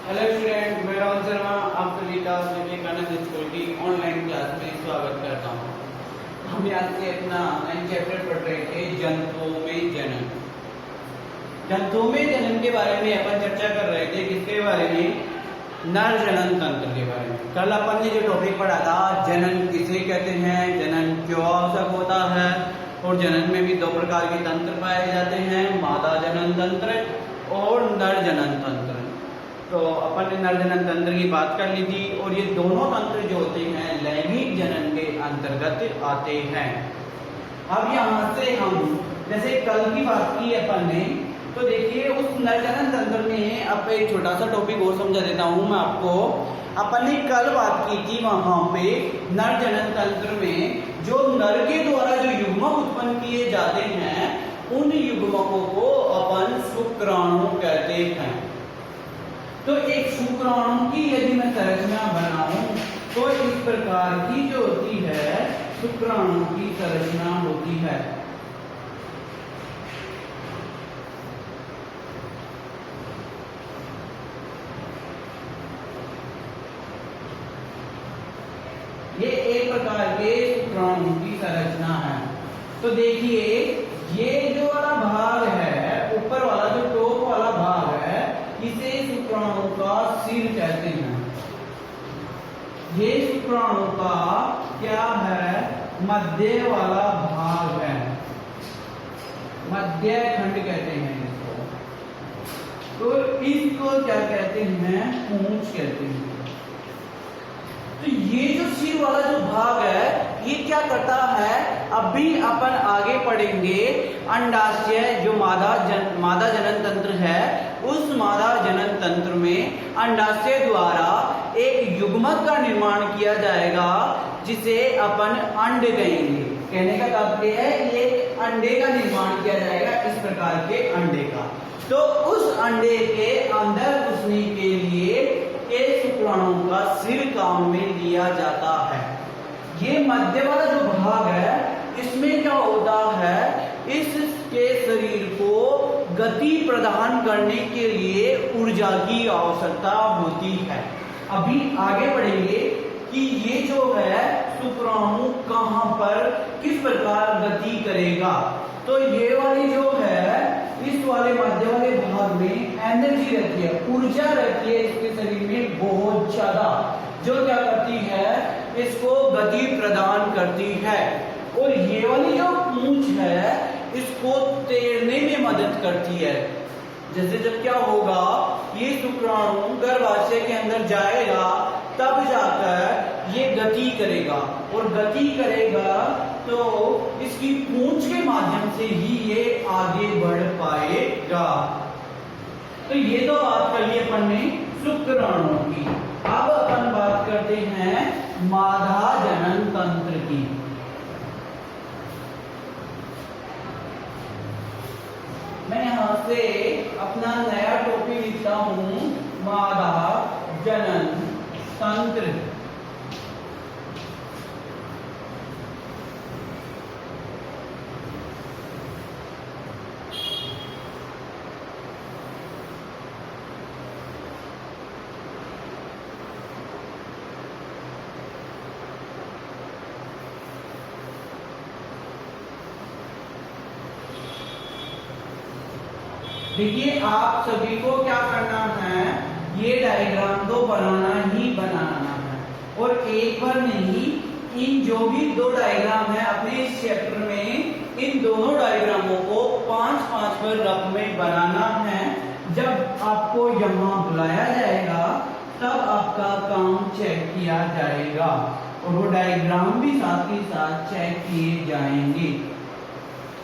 Hello student, मैं राहुल शर्मा आप सभी का विवेकानंद स्कूल की ऑनलाइन क्लास में स्वागत करता हूँ। हम आज से अपना नया चैप्टर पढ़ रहे थे जंतुओं में जनन। जंतुओं में जनन के बारे में अपन चर्चा कर रहे थे। किसके बारे में? नर जनन तंत्र के बारे में। कल अपन ने जो टॉपिक पढ़ा था, जनन किसे कहते हैं, जनन क्यों आवश्यक होता है, और जनन में भी दो प्रकार के तंत्र पाए जाते हैं, मादा जनन तंत्र और नर जनन तंत्र। तो अपन ने नर जनन तंत्र की बात कर ली थी, और ये दोनों तंत्र जो होते हैं लैंगिक जनन के अंतर्गत आते हैं। अब यहाँ से हम जैसे कल की बात की अपन ने, तो देखिए उस नर जनन तंत्र में अब एक छोटा सा टॉपिक और समझा देता हूँ मैं आपको। अपन ने कल बात की थी वहां पे नर जनन तंत्र में जो नर के द्वारा जो युग्मक उत्पन्न किए जाते हैं, उन युग्मकों को अपन शुक्राणु कहते हैं। तो एक शुक्राणु की यदि मैं संरचना बनाऊं तो इस प्रकार की जो होती है शुक्राणु की संरचना होती है। ये एक प्रकार के शुक्राणु की संरचना है। तो देखिए ये जो वाला भाग है, ऊपर वाला जो टॉप वाला भाग है, इसे शुक्राणु का सिर कहते हैं। ये शुक्राणु का क्या है? मध्य वाला भाग है, मध्य खंड कहते हैं इसको। तो इसको क्या कहते हैं? पूंछ कहते हैं। तो ये जो सिर वाला जो भाग है, ये क्या करता है? अभी अपन आगे पढ़ेंगे अंडाशय जो मादा जनन तंत्र है, उस मादा जनन तंत्र में अंडाशय द्वारा एक युग्मक का निर्माण किया जाएगा, जिसे अपन अंड कहेंगे। कहने का तात्पर्य है ये अंडे का निर्माण किया जाएगा, इस प्रकार के अंडे का। तो उस अंडे के अंदर घुसने के लिए ये शुक्राणु का सिर काम में लिया जाता है। ये मध्य वाला जो भाग है, इसमें क्या होता है? इसके शरीर को गति प्रदान करने के लिए ऊर्जा की आवश्यकता होती है। अभी आगे बढ़ेंगे कि ये जो है शुक्राणु कहां पर किस प्रकार गति करेगा। तो ये वाली जो है, इस वाले मध्य वाले भाग में एनर्जी रहती है, ऊर्जा रहती है इसके शरीर में बहुत ज्यादा, जो क्या करती है? इसको गति प्रदान करती है। और ये वाली जो पूंछ है, इसको तैरने में मदद करती है। जैसे जब क्या होगा, ये शुक्राणु गर्भाशय के अंदर जाएगा, तब जाकर ये गति करेगा, और गति करेगा तो इसकी पूंछ के माध्यम से ही ये आगे बढ़ पाएगा। तो ये तो बात कर ली अपन ने शुक्राणु की। अब अपन बात करते हैं मादा जनन तंत्र की। मैं यहां से अपना नया टॉपिक लिखता हूं, मादा जनन तंत्र। देखिए आप सभी को क्या करना है? ये डायग्राम तो बनाना ही बनाना है, और एक बार नहीं, इन जो भी दो डायग्राम है अपने इस चैप्टर में, इन दोनों डायग्रामों को 5-5 पर रफ में बनाना है। जब आपको यहाँ बुलाया जाएगा तब आपका काम चेक किया जाएगा, और वो डायग्राम भी साथ ही साथ चेक किए जाएंगे।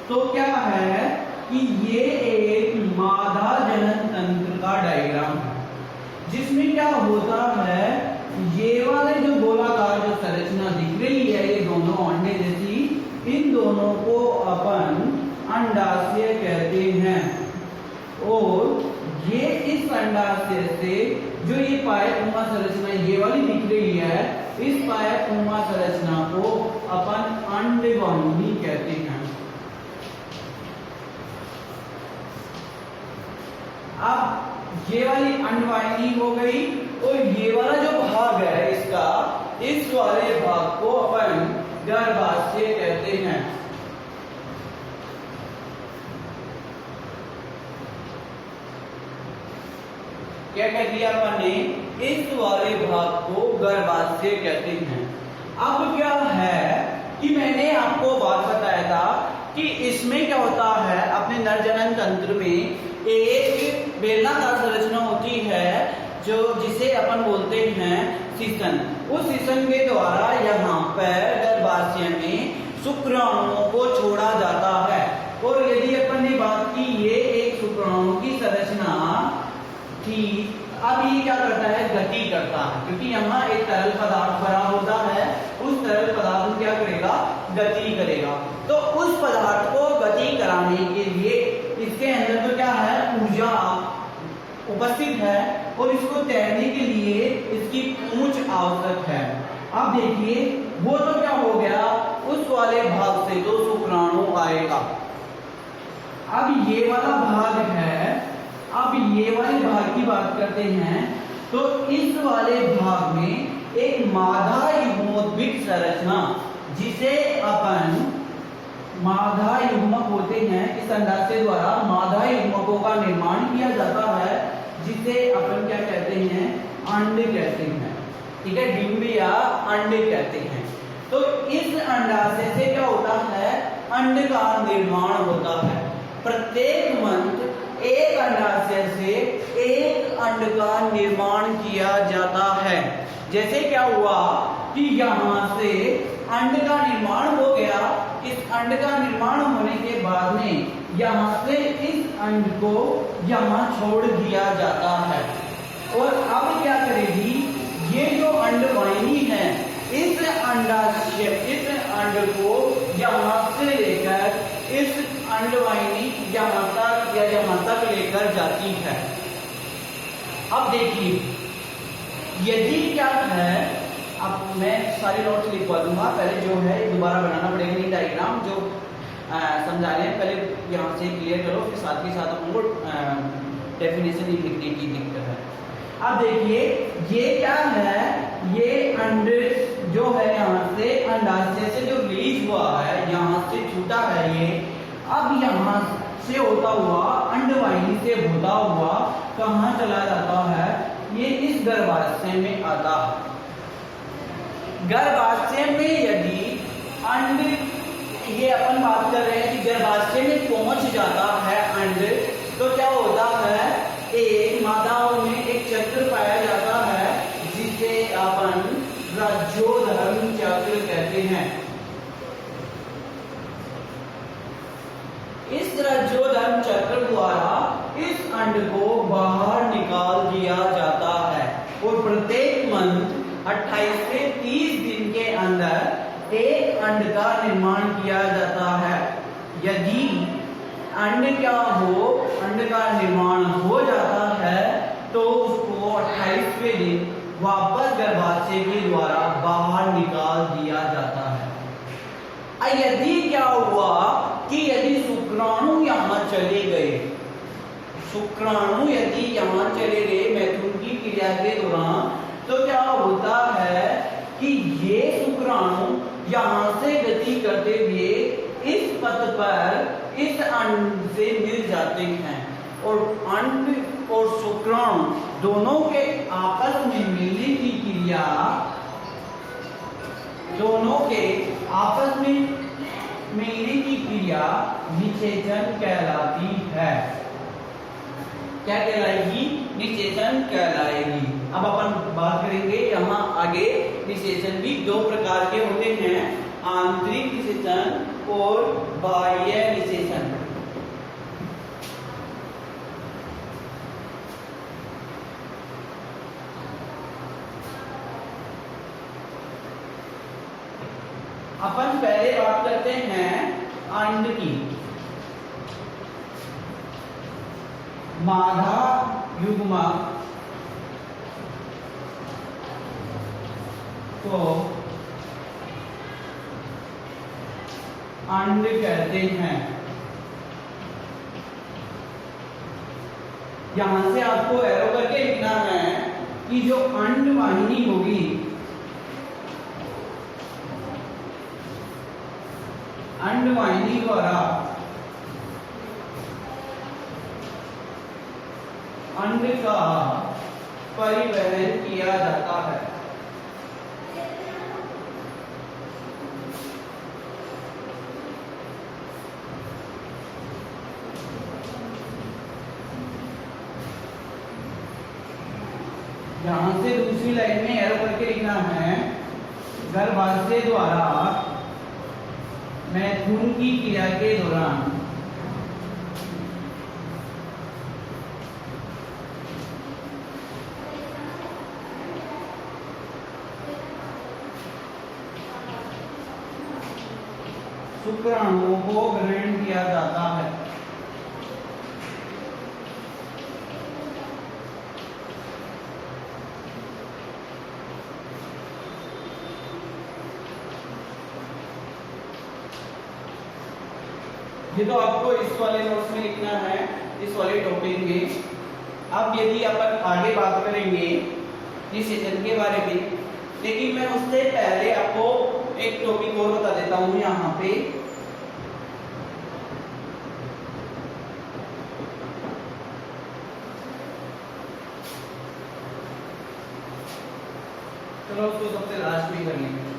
तो क्या है कि ये एक मादा जनन तंत्र का डायग्राम है, जिसमें क्या होता है? ये वाले जो गोलाकार जो संरचना दिख रही है, ये दोनों अंडे जैसी, इन दोनों को अपन अंडाशय कहते हैं। और ये इस अंडाशय से जो ये पायपुमा संरचना ये वाली दिख रही है, इस पायपुमा संरचना को अपन अंडवाहिनी कहते हैं। अब ये वाली अंडवाहिनी हो गई, और ये वाला जो भाग है इसका, इस वाले भाग को अपन गर्भाशय कहते हैं। क्या कह दिया अपन ने? इस वाले भाग को गर्भाशय कहते हैं। अब क्या है कि मैंने आपको बात बताया था कि इसमें क्या होता है, अपने नर जनन तंत्र में एक बेलनाकार संरचना होती है जो जिसे अपन बोलते हैं सीसन। उस सीसन के द्वारा यहाँ पर गर्भाशय में शुक्राणुओं को छोड़ा जाता है। और यदि अपन ने बात की ये एक शुक्राणु की संरचना थी, अब ये क्या करता है? गति करता है, क्योंकि यहाँ एक तरल पदार्थ भरा होता है, उस तरल पदार्थ में क्या करेगा? गति करेगा। तो उस पदार्थ को गति कराने के लिए इसके अंदर तो क्या है? ऊर्जा उपस्थित है, और इसको तैरने के लिए इसकी पूंछ आवश्यक है। अब देखिए वो तो क्या हो गया, उस वाले भाग से तो शुक्राणु आएगा। अब ये वाला भाग है, अब ये वाले भाग की बात करते हैं, तो इस वाले भाग में एक मादा युग्मोद्भिद संरचना, जिसे अपन मादा युग्मक होते हैं, इस अंडाशय द्वारा मादा युग्मकों का निर्माण किया जाता है, जिसे अपन क्या कहते हैं? अंड कहते हैं। ठीक है, डिंब या अंड कहते हैं। तो इस अंडाशय से क्या होता है? अंड का निर्माण होता है। प्रत्येक मंत्र एक अंडाशय से एक अंड का निर्माण किया जाता है। जैसे क्या हुआ कि यहाँ से अंड का निर्माण हो गया, इस अंड का निर्माण होने के बाद में यहाँ से इस अंड को यहाँ छोड़ दिया जाता है। और अब क्या करेगी? ये जो अंडवाहिनी है, इस अंडाशय, इस अंड को यहाँ से लेकर इस अंडवाहिनी यहाँ तक या यहाँ तक लेकर जाती है। अब देखिए यदि क्या है, अब मैं सारे नोट्स लिखवा दूंगा, पहले जो है दोबारा बनाना पड़ेगा नहीं डायग्राम, जो समझा रहे हैं पहले यहाँ से क्लियर करो, फिर साथ के साथ हमको डेफिनेशन ही लिखने की दिक्कत है। अब देखिए ये क्या है, ये अंड जो है यहाँ से अंडाशय से जो रिलीज हुआ है, यहाँ से छूटा है ये, अब यहाँ से होता हुआ अंडवाहिनी से होता हुआ कहाँ चला जाता है? ये इस गर्भाशय में आता है। गर्भाशय में यदि अंड, ये अपन बात कर रहे हैं कि गर्भाशय में पहुंच जाता है अंड, तो क्या होता है? एक मादाओं में एक चक्र पाया जाता है, जिसे अपन रज्जोधर्म चक्र कहते हैं। इस रज्जोधर्म चक्र द्वारा इस अंड को बाहर निकाल दिया जाता है, और प्रत्येक मंथ 28 से 30 दिन के अंदर एक अंड का निर्माण किया जाता है। यदि अंड क्या हो, अंड का निर्माण हो जाता है, तो उसको 28वें दिन वापस गर्भाशय के द्वारा बाहर निकाल दिया जाता है। यदि क्या हुआ कि यदि शुक्राणु यहाँ चले गए, शुक्राणु यदि यहाँ चले गए मैथुन की क्रिया के दौरान, तो क्या होता है कि ये शुक्राणु यहाँ से गति करते हुए इस पथ पर इस अंड से मिल जाते हैं, और अंड और शुक्राणु दोनों के आपस में मिलने की क्रिया, दोनों के आपस में मिलने की क्रिया निषेचन कहलाती है। क्या कहलाएगी? निषेचन कहलाएगी। अब अपन बात करेंगे यहाँ आगे, निषेचन भी दो प्रकार के होते हैं, आंतरिक निषेचन और बाह्य निषेचन। अपन पहले बात करते हैं अंड की। मादा युग्मक को अंड कहते हैं। यहां से आपको एरो कि जो अंडवाहिनी होगी, अंडवाहिनी द्वारा अंड का परिवहन किया जाता है। यहां से दूसरी लाइन में एरो करके लिखना है, गर्भाशय द्वारा मैथुन की क्रिया के दौरान शुक्राणुओं को ग्रहण किया जाता है। ये तो आपको इस वाले नोट्स में लिखना है, इस वाले टॉपिक में। अब यदि अपन आगे बात करेंगे निषेचन के बारे में, लेकिन मैं उससे पहले आपको एक टॉपिक और बता देता हूं यहाँ पे। चलो उसको सबसे लास्ट में कर लेंगे।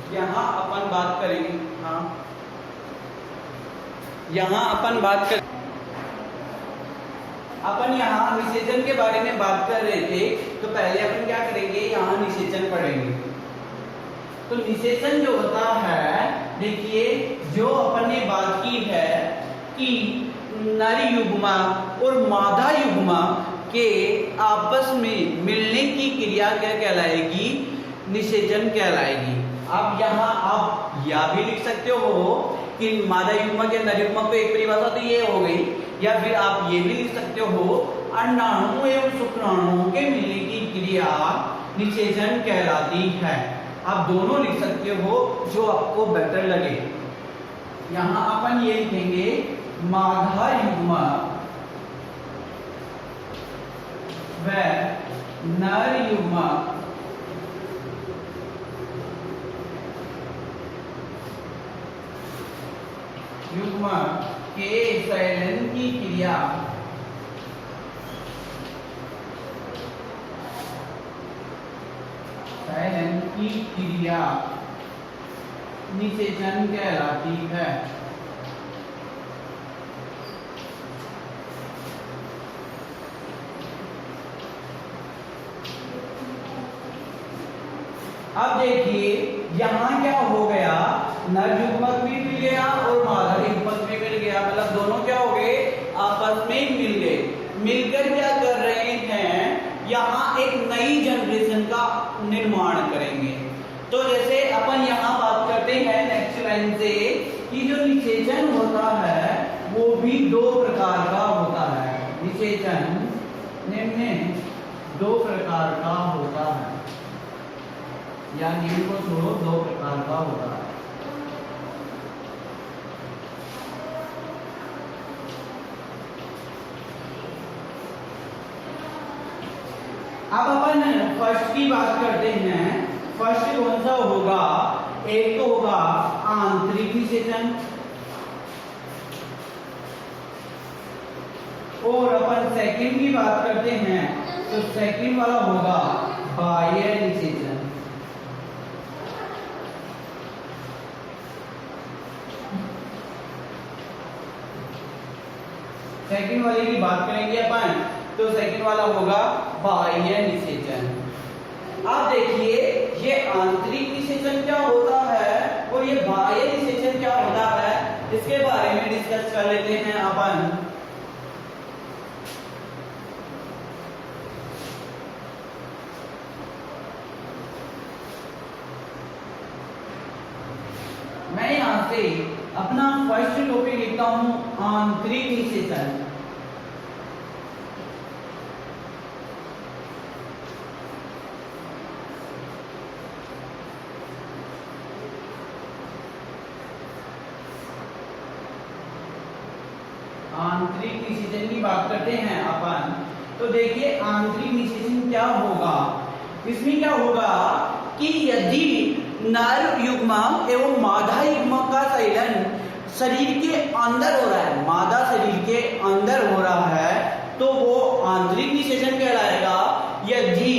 यहाँ अपन बात करेंगे, हाँ यहाँ अपन बात कर, अपन यहाँ निषेचन के बारे में बात कर रहे थे, तो पहले अपन क्या करेंगे, यहाँ निषेचन पढ़ेंगे। तो निषेचन जो होता है, देखिए जो अपन ने बात की है कि नर युग्मा और मादा युग्मा के आपस में मिलने की क्रिया क्या कहलाएगी, निषेचन कहलाएगी। अब यहाँ आप यह भी लिख सकते हो कि मादा युग्मक या नर युग्मक को एक परिभाषा तो ये हो गई, या फिर आप ये भी लिख सकते हो अंडाणु एवं शुक्राणुओं के मिलने की क्रिया निषेचन कहलाती है। आप दोनों लिख सकते हो, जो आपको बेटर लगे। यहाँ अपन ये लिखेंगे मादा युग्मक व नर युग्मक युग्मक के संलयन की क्रिया निषेचन कहलाती है। अब देखिए यहाँ क्या हो गया, नर युग्मक भी मिल गया और मादा युग्मक भी मिल गया, मतलब दोनों क्या हो गए, आपस में मिल गए। मिलकर क्या कर रहे हैं, यहाँ एक नई जनरेशन का निर्माण करेंगे। तो जैसे अपन यहाँ बात करते हैं नेक्स्ट लाइन से कि जो निषेचन होता है वो भी दो प्रकार का होता है। निषेचन निम्न दो प्रकार का होता है, या निम्न को छोड़ो, दो प्रकार का होता है। अब अपन फर्स्ट की बात करते हैं। फर्स्ट कौन सा होगा, एक तो होगा आंतरिक निषेचन, और अपन सेकंड की बात करते हैं तो सेकंड वाला होगा बाह्य निषेचन। सेकंड वाले की बात करेंगे अपन, तो सेकंड वाला होगा बाह्य निषेचन। अब देखिए ये आंतरिक निषेचन क्या होता है और ये बाह्य निषेचन क्या होता है, इसके बारे में डिस्कस कर लेते हैं अपन। मैं यहां से अपना फर्स्ट टॉपिक लिखता हूं, आंतरिक निषेचन। निषेचन की बात करते हैं अपन, तो देखिए आंतरिक निषेचन क्या होगा। इसमें क्या होगा कि यदि नर युग्मक एवं मादा युग्मक का चयन शरीर के अंदर हो रहा है, मादा शरीर के अंदर हो रहा है, तो वो आंतरिक निषेचन कहलाएगा। यदि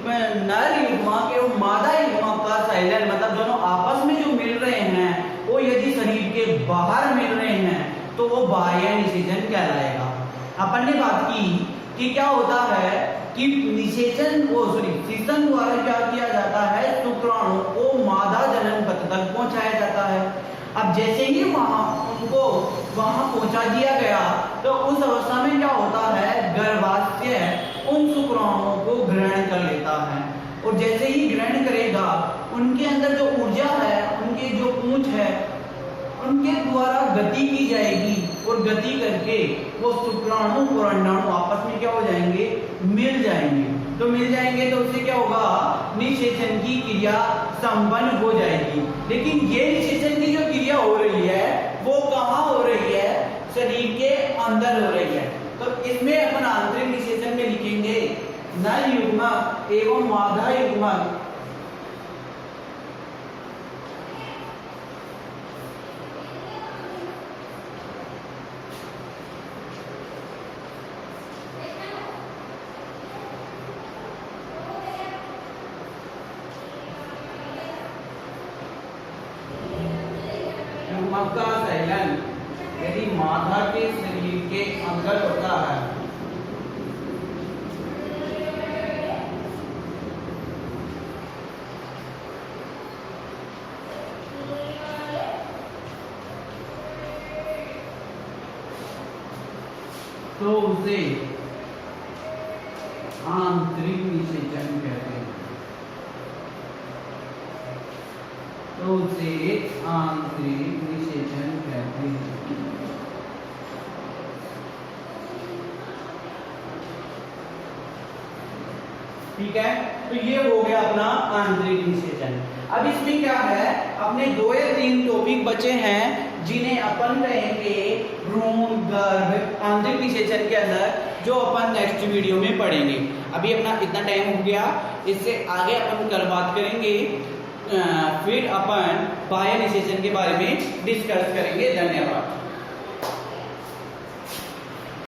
नर युग्मक एवं मादा युग्मक का चयन मतलब दोनों आपस में जो मिल रहे हैं वो यदि शरीर के बाहर मिल रहे हैं तो वो बाह्य निषेचन कहलाएगा। अपन ने बात की कि क्या होता है कि निषेचन शीशन द्वारा क्या किया जाता है, शुक्राणु को मादा जनन पथ तक पहुंचाया जाता है। अब जैसे ही उनको वहां पहुंचा दिया गया तो उस अवस्था में क्या होता है, गर्भाशय उन शुक्राणुओं को ग्रहण कर लेता है, और जैसे ही ग्रहण करेगा उनके अंदर जो ऊर्जा है, उनके जो पूंछ है, उनके द्वारा गति की जाएगी, और गति करके वो शुक्राणु और अंडाणु आपस में क्या हो जाएंगे, मिल जाएंगे। तो मिल जाएंगे तो उससे क्या होगा, निषेचन की क्रिया संपन्न हो जाएगी। लेकिन ये निषेचन की जो क्रिया हो रही है वो कहाँ हो रही है, शरीर के अंदर हो रही है। तो इसमें अपन आंतरिक निषेचन में लिखेंगे नर युग्मक एवं मादा युग्मक का चयन यदि मादा के शरीर के अंदर होता है तो उसे आंतरिक निषेचन कहते हैं। तो उसे आंतरिक निषेचन कहते हैं। ठीक है, तो ये हो गया अपना आंतरिक निषेचन। अब इसमें क्या है, अपने 2 या 3 टॉपिक बचे हैं जिन्हें अपन कहेंगे भ्रूण गर्भ आंतरिक निषेचन के अंदर, जो अपन नेक्स्ट वीडियो में पढ़ेंगे। अभी अपना इतना टाइम हो गया, इससे आगे अपन कल बात करेंगे, फिर अपन बाह्य निषेचन के बारे में डिस्कस करेंगे। धन्यवाद।